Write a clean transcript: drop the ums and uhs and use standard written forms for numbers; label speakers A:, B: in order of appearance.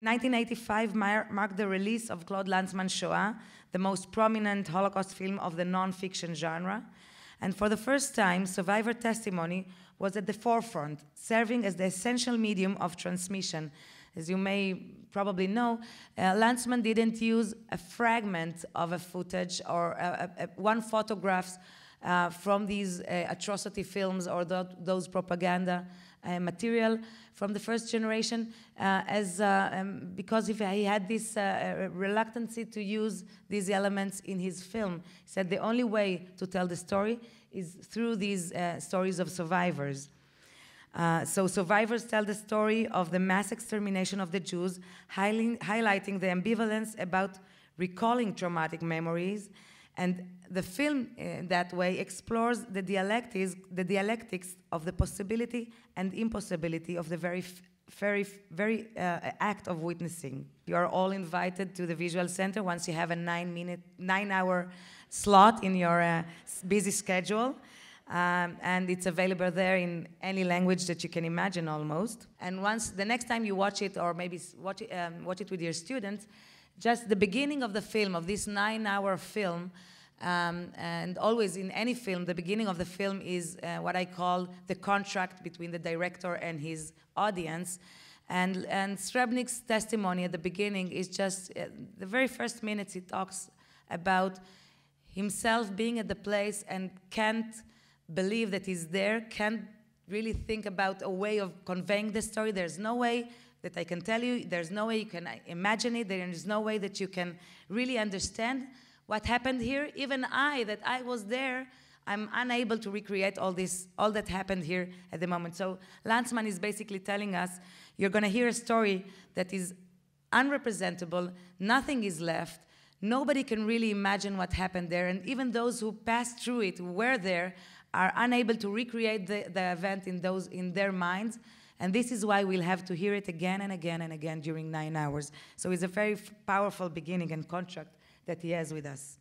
A: 1985 marked the release of Claude Lanzmann's Shoah, the most prominent Holocaust film of the non-fiction genre. And for the first time, survivor testimony was at the forefront, serving as the essential medium of transmission. As you may probably know, Lanzmann didn't use a fragment of a footage or one photograph from these atrocity films or those propaganda material from the first generation, because he had this reluctancy to use these elements in his film. He said the only way to tell the story is through these stories of survivors. So survivors tell the story of the mass extermination of the Jews, highlighting the ambivalence about recalling traumatic memories. And the film, that way, explores the dialectics of the possibility and impossibility of the very act of witnessing. You are all invited to the Visual Center once you have a 9-hour slot in your busy schedule. And it's available there in any language that you can imagine almost. And the next time you watch it, or maybe watch it with your students, just the beginning of the film, of this 9-hour film, and always in any film, the beginning of the film is what I call the contract between the director and his audience. And Srebnick's testimony at the beginning is just, the very first minutes he talks about himself being at the place and can't believe that he's there, can't really think about a way of conveying the story. There's no way that I can tell you, there's no way you can imagine it, there is no way that you can really understand what happened here. Even that I was there, I'm unable to recreate all that happened here at the moment. So Lanzmann is basically telling us, you're gonna hear a story that is unrepresentable, nothing is left, nobody can really imagine what happened there, and even those who passed through it, who were there, are unable to recreate the event in their minds. And this is why we'll have to hear it again and again and again during 9 hours. So it's a very powerful beginning and contract that he has with us.